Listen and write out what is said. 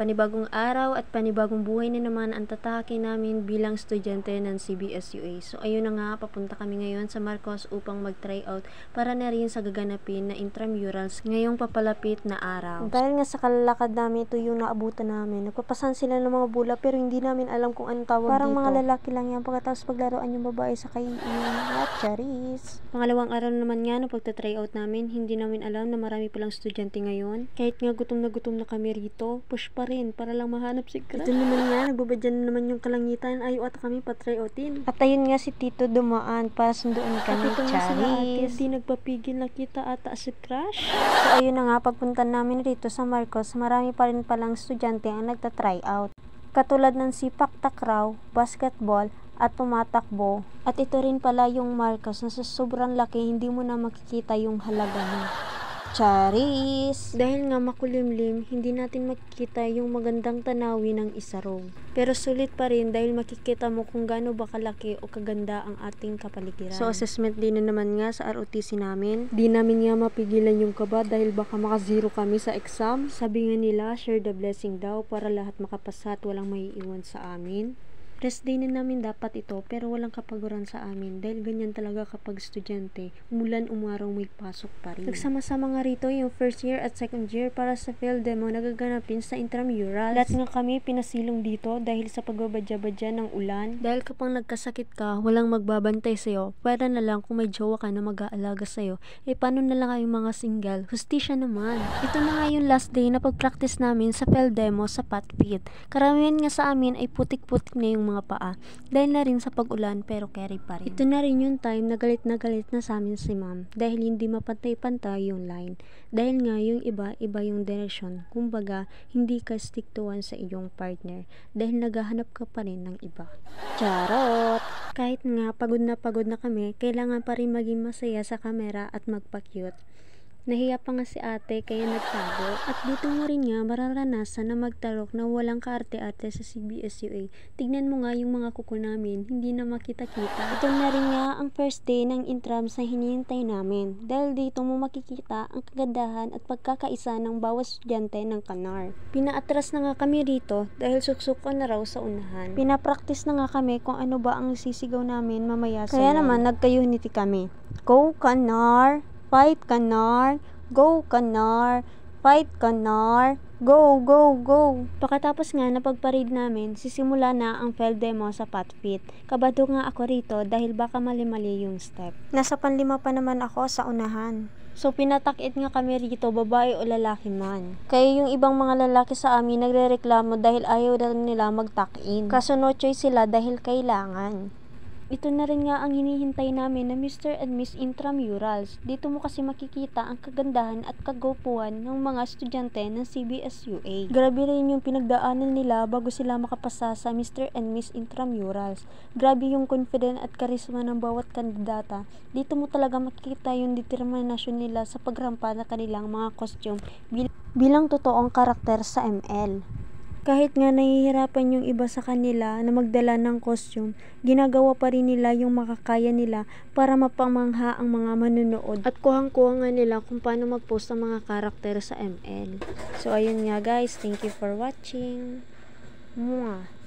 Panibagong araw at panibagong buhay na naman ang tatake namin bilang estudyante ng CBSUA. So ayun na nga, papunta kami ngayon sa Marcos upang mag-try out para na rin sa gaganapin na intramurals ngayong papalapit na araw. Dahil nga sa kalalakad namin, ito yung naabutan namin. Nagpapasan sila ng mga bula pero hindi namin alam kung anong tawag Parang dito. mga lalaki lang yan, pagkatapos paglaruan yung babae sa kayo charis. Pangalawang araw naman nga na pagta-try out namin, hindi namin alam na marami palang estudyante ngayon. Kahit nga gutom na kami rito, push pa rin para lang mahanap si Crush. Ito naman nga, nagbabadyan na naman yung kalangitan. Ayaw ata kami pa-try outin. At ayun nga si Tito dumaan para sunduin kami, At ito nga sila ate, charis. di nagpapigil, nakita ata si Crush. So ayun na nga, pagpunta namin rito sa Marcos, marami pa rin palang estudyante ang nagta-try out. Katulad ng sipak takraw, basketball, at tumatakbo. At ito rin pala yung Marcos na sa sobrang laki, hindi mo na makikita yung halaga mo. Charis! Dahil nga makulimlim, hindi natin makikita yung magandang tanawin ng Isarog. Pero sulit pa rin dahil makikita mo kung gaano ba kalaki o kaganda ang ating kapaligiran. So assessment din na naman nga sa ROTC namin. Di namin nga mapigilan yung kaba dahil baka maka-zero kami sa exam. Sabi nga nila, share the blessing daw para lahat makapasa at walang maiiwan sa amin. Rest day na namin dapat ito pero walang kapaguran sa amin dahil ganyan talaga kapag estudyante, umulan umaraw may pasok pa rin. Nagsama-sama nga rito yung first year at second year para sa field demo nagaganapin sa intramurals. Lahat nga kami pinasilong dito dahil sa pagbabadya-badya ng ulan. Dahil kapag nagkasakit ka, walang magbabantay sa'yo. Para na lang kung may jowa ka na mag-aalaga sa'yo, paano na lang kayong mga single? Hustisya naman. Ito na nga yung last day na pag-practice namin sa field demo sa patpit. Karamihan nga sa amin ay putik-putik na yung mga paa dahil na rin sa pag-ulan pero carry pa rin. Ito na rin yung time na galit na sa amin si ma'am dahil hindi mapantay-pantay yung line. Dahil nga yung iba yung direksyon. Kumbaga, hindi ka stick to one sa iyong partner dahil naghahanap ka pa rin ng iba. Charot! Kahit nga pagod na kami, kailangan pa rin maging masaya sa kamera at magpa-cute. Nahiya pa nga si ate kaya nagtago. At dito mo rin nga mararanasan na magtarok na walang kaarte-arte sa CBSUA. Tignan mo nga yung mga kuko namin, hindi na makita-kita. Ito na rin nga ang first day ng intrams na hinihintay namin. Dahil dito mo makikita ang kagandahan at pagkakaisa ng bawat estudyante ng Kanar. Pinaatras na nga kami rito dahil suksok ko na raw sa unahan. Pinapractice na nga kami kung ano ba ang sisigaw namin mamaya sa Kaya naman nagka-unity kami. Go Kanar! Fight Kanar! Go Kanar! Fight Kanar! Go! Go! Go! Pagkatapos nga napagparid namin, sisimula na ang field demo sa patpit. Kabado nga ako rito dahil baka mali-mali yung step. Nasa panlima pa naman ako sa unahan. So pinatakit nga kami rito, babae o lalaki man. Kaya yung ibang mga lalaki sa amin nagrereklamo dahil ayaw na nila mag-tuck-in. Kaso no choice sila dahil kailangan. Ito na rin nga ang hinihintay namin na Mr. and Miss Intramurals. Dito mo kasi makikita ang kagandahan at kagupuan ng mga estudyante ng CBSUA. Grabe rin yung pinagdaanan nila bago sila makapasa sa Mr. and Miss Intramurals. Grabe yung confident at karisma ng bawat kandidata. Dito mo talaga makikita yung determinasyon nila sa pagrampa na kanilang mga costume bilang totoong karakter sa ML. Kahit nga nahihirapan yung iba sa kanila na magdala ng costume, ginagawa pa rin nila yung makakaya nila para mapamangha ang mga manunood. At kuhang-kuha nga nila kung paano mag-post ang mga karakter sa ML. So ayun nga guys, thank you for watching. Mwah!